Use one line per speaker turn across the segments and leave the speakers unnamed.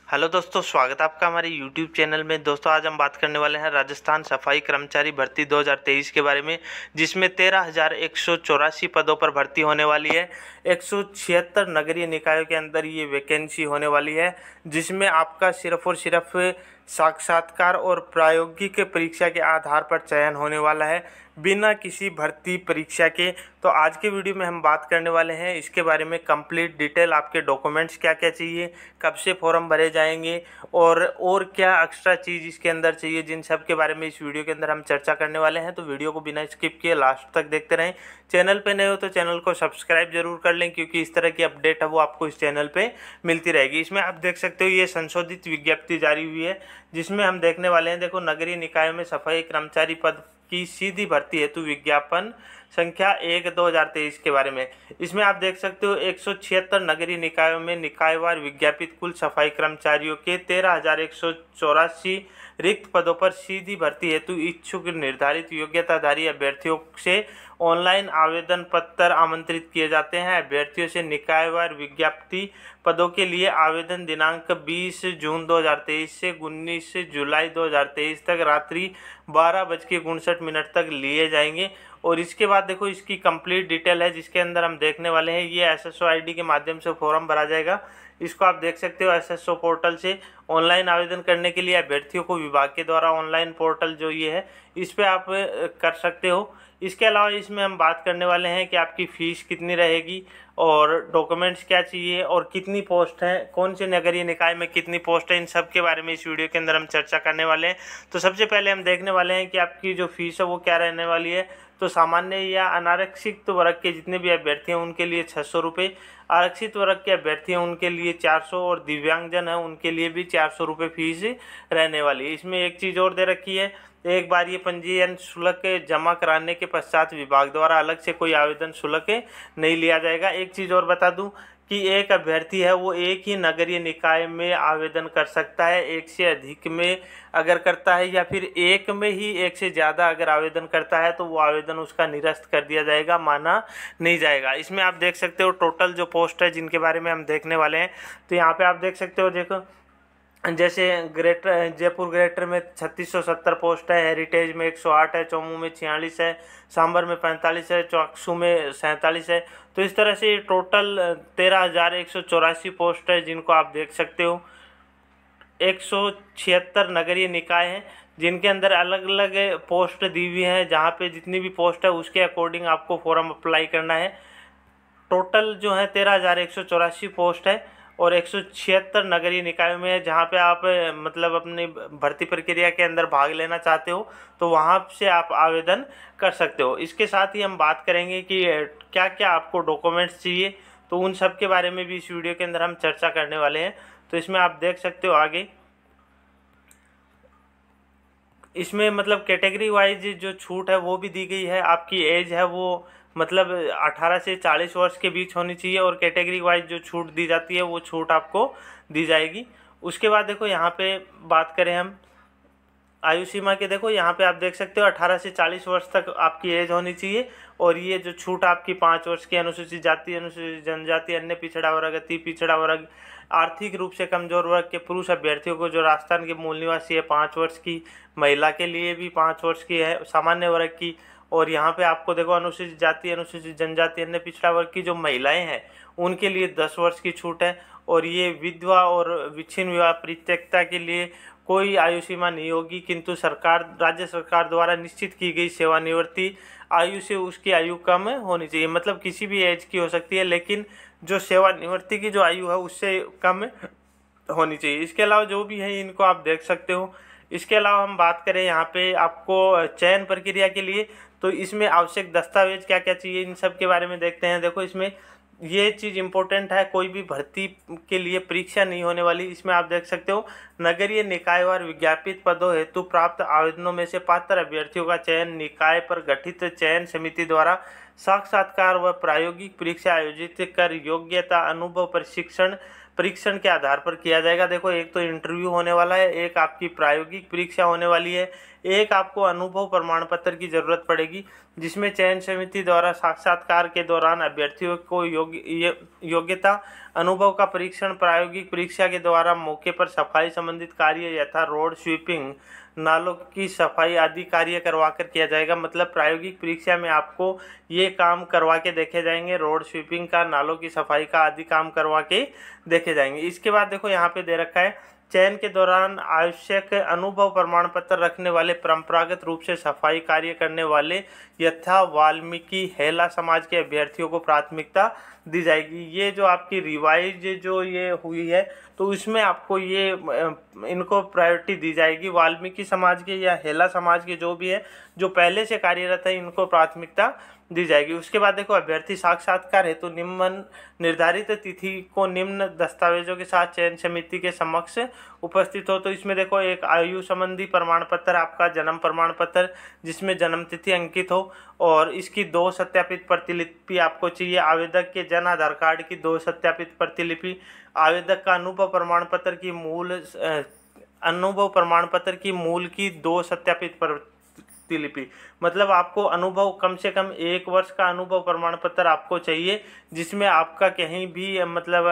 Hello दोस्तों, स्वागत है आपका हमारे YouTube चैनल में। दोस्तों आज हम बात करने वाले हैं राजस्थान सफाई कर्मचारी भर्ती 2023 के बारे में, जिसमें 13,184 पदों पर भर्ती होने वाली है। 176 नगरीय निकायों के अंदर ये वैकेंसी होने वाली है, जिसमें आपका सिर्फ और सिर्फ साक्षात्कार और प्रायोगिक परीक्षा के आधार पर चयन होने वाला है, बिना किसी भर्ती परीक्षा के। तो आज के वीडियो में हम बात करने वाले हैं इसके बारे में कंप्लीट डिटेल, आपके डॉक्यूमेंट्स क्या क्या चाहिए, कब से फॉर्म भरे जाएंगे और क्या एक्स्ट्रा चीज़ इसके अंदर चाहिए, जिन सब के बारे में इस वीडियो के अंदर हम चर्चा करने वाले हैं। तो वीडियो को बिना स्किप किए लास्ट तक देखते रहें। चैनल पे नए हो तो चैनल को सब्सक्राइब जरूर कर लें, क्योंकि इस तरह की अपडेट है वो आपको इस चैनल पे मिलती रहेगी। इसमें आप देख सकते हो ये संशोधित विज्ञप्ति जारी हुई है, जिसमें हम देखने वाले हैं, देखो, नगरीय निकाय में सफाई कर्मचारी पद की सीधी भर्ती हेतु विज्ञापन संख्या 1/2023 के बारे में। इसमें आप देख सकते हो 176 नगरीय निकायों में निकायवार विज्ञापित कुल सफाई कर्मचारियों के 13,184 रिक्त पदों पर सीधी भर्ती हेतु इच्छुक निर्धारित योग्यताधारी अभ्यर्थियों से ऑनलाइन आवेदन पत्र आमंत्रित किए जाते हैं। अभ्यर्थियों से निकायवार विज्ञप्ति पदों के लिए आवेदन दिनांक 20 जून 2023 से 19 जुलाई 2023 तक रात्रि 12:59 तक लिए जाएंगे। और इसके बाद देखो इसकी कंप्लीट डिटेल है, जिसके अंदर हम देखने वाले हैं ये SSO ID के माध्यम से फॉर्म भरा जाएगा। इसको आप देख सकते हो SSO पोर्टल से ऑनलाइन आवेदन करने के लिए अभ्यर्थियों को विभाग के द्वारा ऑनलाइन पोर्टल जो ये है इस पर आप कर सकते हो। इसके अलावा इसमें हम बात करने वाले हैं कि आपकी फ़ीस कितनी रहेगी और डॉक्यूमेंट्स क्या चाहिए और कितनी पोस्ट है, कौन से नगरीय निकाय में कितनी पोस्ट है, इन सब के बारे में इस वीडियो के अंदर हम चर्चा करने वाले हैं। तो सबसे पहले हम देखने वाले हैं कि आपकी जो फीस है वो क्या रहने वाली है। तो सामान्य या अनारक्षित वर्ग के जितने भी अभ्यर्थी हैं उनके लिए 600 रुपये, आरक्षित वर्ग के अभ्यर्थी हैं उनके लिए 400 और दिव्यांगजन हैं उनके लिए भी 400 रुपये फीस रहने वाली है। इसमें एक चीज़ और दे रखी है, एक बार ये पंजीयन शुल्क जमा कराने के पश्चात विभाग द्वारा अलग से कोई आवेदन शुल्क नहीं लिया जाएगा। एक चीज़ और बता दूं कि एक अभ्यर्थी है वो एक ही नगरीय निकाय में आवेदन कर सकता है, एक से अधिक में अगर करता है या फिर एक में ही एक से ज़्यादा अगर आवेदन करता है तो वो आवेदन उसका निरस्त कर दिया जाएगा, माना नहीं जाएगा। इसमें आप देख सकते हो टोटल जो पोस्ट है जिनके बारे में हम देखने वाले हैं। तो यहाँ पे आप देख सकते हो, देखो, जैसे ग्रेटर जयपुर ग्रेटर में 3670 पोस्ट है, हेरिटेज में 108 है, चौमू में 46 है, सांबर में 45 है, चौकसू में 47 है। तो इस तरह से टोटल 13,184 पोस्ट है, जिनको आप देख सकते हो। 176 नगरीय निकाय हैं जिनके अंदर अलग अलग पोस्ट दी हुई हैं, जहाँ पे जितनी भी पोस्ट है उसके अकॉर्डिंग आपको फॉर्म अप्लाई करना है। टोटल जो है 13,184 पोस्ट है और 176 नगरीय निकायों में है, जहाँ पे आप मतलब अपनी भर्ती प्रक्रिया के अंदर भाग लेना चाहते हो तो वहाँ से आप आवेदन कर सकते हो। इसके साथ ही हम बात करेंगे कि क्या क्या आपको डॉक्यूमेंट्स चाहिए, तो उन सब के बारे में भी इस वीडियो के अंदर हम चर्चा करने वाले हैं। तो इसमें आप देख सकते हो आगे, इसमें मतलब कैटेगरी वाइज जो छूट है वो भी दी गई है। आपकी एज है वो मतलब 18 से 40 वर्ष के बीच होनी चाहिए और कैटेगरी वाइज जो छूट दी जाती है वो छूट आपको दी जाएगी। उसके बाद देखो यहाँ पे बात करें हम आयु सीमा के, देखो यहाँ पे आप देख सकते हो 18 से 40 वर्ष तक आपकी एज होनी चाहिए। और ये जो छूट आपकी 5 वर्ष की अनुसूचित जाति, अनुसूचित जनजाति, अन्य पिछड़ा वर्ग, अति पिछड़ा वर्ग, आर्थिक रूप से कमजोर वर्ग के पुरुष अभ्यर्थियों को जो राजस्थान के मूल निवासी है 5 वर्ष की, महिला के लिए भी 5 वर्ष की है, सामान्य वर्ग की। और यहाँ पे आपको देखो अनुसूचित जाति, अनुसूचित जनजाति, अन्य पिछड़ा वर्ग की जो महिलाएं हैं उनके लिए 10 वर्ष की छूट है। और ये विधवा और विच्छिन्न विवाह परित्यक्ता के लिए कोई आयु सीमा नहीं होगी, किंतु सरकार, राज्य सरकार द्वारा निश्चित की गई सेवानिवृत्ति आयु से उसकी आयु कम होनी चाहिए। मतलब किसी भी एज की हो सकती है, लेकिन जो सेवानिवृत्ति की जो आयु है उससे कम होनी चाहिए। इसके अलावा जो भी है इनको आप देख सकते हो। इसके अलावा हम बात करें यहाँ पे आपको चयन प्रक्रिया के लिए, तो इसमें आवश्यक दस्तावेज क्या क्या चाहिए इन सब के बारे में देखते हैं। देखो इसमें ये चीज़ इम्पोर्टेंट है, कोई भी भर्ती के लिए परीक्षा नहीं होने वाली। इसमें आप देख सकते हो नगरीय निकायवार विज्ञापित पदों हेतु प्राप्त आवेदनों में से पात्र अभ्यर्थियों का चयन निकाय पर गठित चयन समिति द्वारा साक्षात्कार व प्रायोगिक परीक्षा आयोजित कर योग्यता, अनुभव, परीक्षण के आधार पर किया जाएगा। देखो एक तो इंटरव्यू होने वाला है, एक आपकी प्रायोगिक परीक्षा होने वाली है, एक आपको अनुभव प्रमाण पत्र की ज़रूरत पड़ेगी। जिसमें चयन समिति द्वारा साक्षात्कार के दौरान अभ्यर्थियों को योग्यता, अनुभव का परीक्षण, प्रायोगिक परीक्षा के द्वारा मौके पर सफाई संबंधित कार्य यथा रोड स्वीपिंग, नालों की सफाई आदि कार्य करवा कर किया जाएगा। मतलब प्रायोगिक परीक्षा में आपको ये काम करवा के देखे जाएंगे, रोड स्वीपिंग का, नालों की सफाई का आदि काम करवा के देखे जाएंगे। इसके बाद देखो यहाँ पे दे रखा है, चयन के दौरान आवश्यक अनुभव प्रमाण पत्र रखने वाले परंपरागत रूप से सफाई कार्य करने वाले यथा वाल्मीकि हेला समाज के अभ्यर्थियों को प्राथमिकता दी जाएगी। ये जो आपकी रिवाइज जो ये हुई है तो इसमें आपको ये इनको प्रायोरिटी दी जाएगी। वाल्मीकि समाज के या हेला समाज के जो भी है, जो पहले से कार्यरत है, इनको प्राथमिकता दी जाएगी। उसके बाद देखो, अभ्यर्थी साक्षात्कार हेतु निम्न निर्धारित तिथि को निम्न दस्तावेजों के साथ चयन समिति के समक्ष उपस्थित हो। तो इसमें देखो, एक आयु संबंधी प्रमाण पत्र, आपका जन्म प्रमाण पत्र जिसमें जन्म तिथि अंकित हो और इसकी 2 सत्यापित प्रतिलिपि आपको चाहिए। आवेदक के जन आधार कार्ड की 2 सत्यापित प्रतिलिपि, आवेदक का अनुभव प्रमाण पत्र की मूल की 2 सत्यापित प्रतिलिपि। मतलब आपको अनुभव, कम से कम 1 वर्ष का अनुभव प्रमाण पत्र आपको चाहिए जिसमें आपका कहीं भी मतलब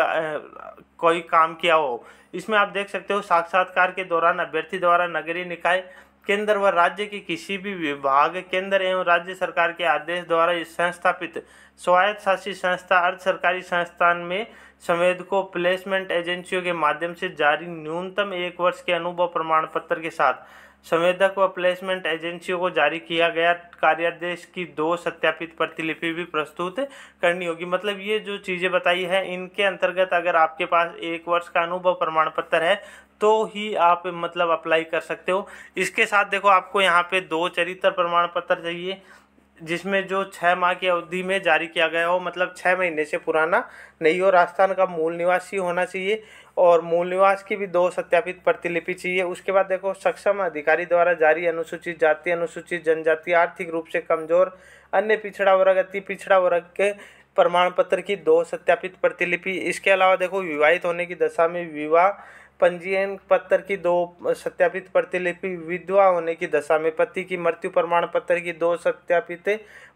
कोई काम किया हो। इसमें आप देख सकते हो, साक्षात्कार के दौरान अभ्यर्थी द्वारा नगरीय निकाय, केंद्र व राज्य की किसी भी विभाग, केंद्र एवं राज्य सरकार के आदेश द्वारा संस्थापित स्वायत्त शासित संस्था, अर्ध सरकारी संस्थान में संवेदकों, प्लेसमेंट एजेंसियों के माध्यम से जारी न्यूनतम 1 वर्ष के अनुभव प्रमाण पत्र के साथ संवेदक व प्लेसमेंट एजेंसियों को जारी किया गया कार्यादेश की 2 सत्यापित प्रतिलिपि भी प्रस्तुत करनी होगी। मतलब ये जो चीज़ें बताई है, इनके अंतर्गत अगर आपके पास 1 वर्ष का अनुभव प्रमाण पत्र है तो ही आप मतलब अप्लाई कर सकते हो। इसके साथ देखो, आपको यहाँ पे 2 चरित्र प्रमाण पत्र चाहिए जिसमें जो 6 माह की अवधि में जारी किया गया हो, मतलब 6 महीने से पुराना नहीं हो। राजस्थान का मूल निवासी होना चाहिए और मूल निवास की भी 2 सत्यापित प्रतिलिपि चाहिए। उसके बाद देखो, सक्षम अधिकारी द्वारा जारी अनुसूचित जाति, अनुसूचित जनजाति, आर्थिक रूप से कमजोर, अन्य पिछड़ा वर्ग, अति पिछड़ा वर्ग के प्रमाण पत्र की 2 सत्यापित प्रतिलिपि। इसके अलावा देखो, विवाहित होने की दशा में विवाह पंजीयन पत्र की 2 सत्यापित प्रतिलिपि, विधवा होने की दशा में पति की मृत्यु प्रमाण पत्र की 2 सत्यापित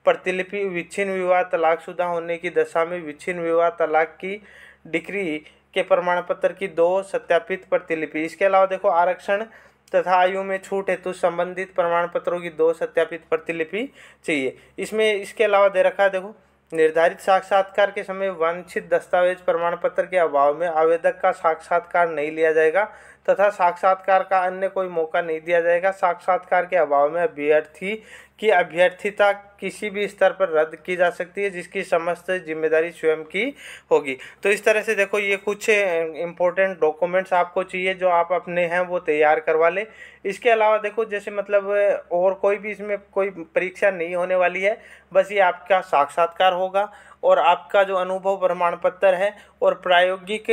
प्रतिलिपि, विच्छिन्न विवाह तलाकशुदा होने की दशा में विच्छिन्न विवाह तलाक की डिक्री के प्रमाण पत्र की 2 सत्यापित प्रतिलिपि। इसके अलावा देखो, आरक्षण तथा आयु में छूट हेतु संबंधित प्रमाण पत्रों की 2 सत्यापित प्रतिलिपि चाहिए। इसमें इसके अलावा दे रखा है, देखो, निर्धारित साक्षात्कार के समय वांछित दस्तावेज प्रमाण पत्र के अभाव में आवेदक का साक्षात्कार नहीं लिया जाएगा तथा साक्षात्कार का अन्य कोई मौका नहीं दिया जाएगा। साक्षात्कार के अभाव में अभ्यर्थी की अभ्यर्थिता किसी भी स्तर पर रद्द की जा सकती है, जिसकी समस्त जिम्मेदारी स्वयं की होगी। तो इस तरह से देखो, ये कुछ इम्पोर्टेंट डॉक्यूमेंट्स आपको चाहिए जो आप अपने हैं वो तैयार करवा लें। इसके अलावा देखो, जैसे मतलब और कोई भी इसमें कोई परीक्षा नहीं होने वाली है, बस ये आपका साक्षात्कार होगा और आपका जो अनुभव प्रमाण पत्र है और प्रायोगिक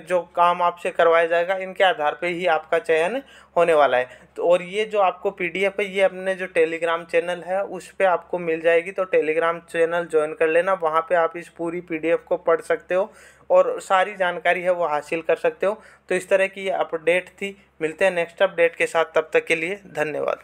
जो काम आपसे करवाया जाएगा, इनके आधार पे ही आपका चयन होने वाला है। तो और ये जो आपको PDF है, ये अपने जो टेलीग्राम चैनल है उस पर आपको मिल जाएगी। तो टेलीग्राम चैनल ज्वाइन कर लेना, वहाँ पे आप इस पूरी PDF को पढ़ सकते हो और सारी जानकारी है वो हासिल कर सकते हो। तो इस तरह की ये अपडेट थी। मिलते हैं नेक्स्ट अपडेट के साथ, तब तक के लिए धन्यवाद।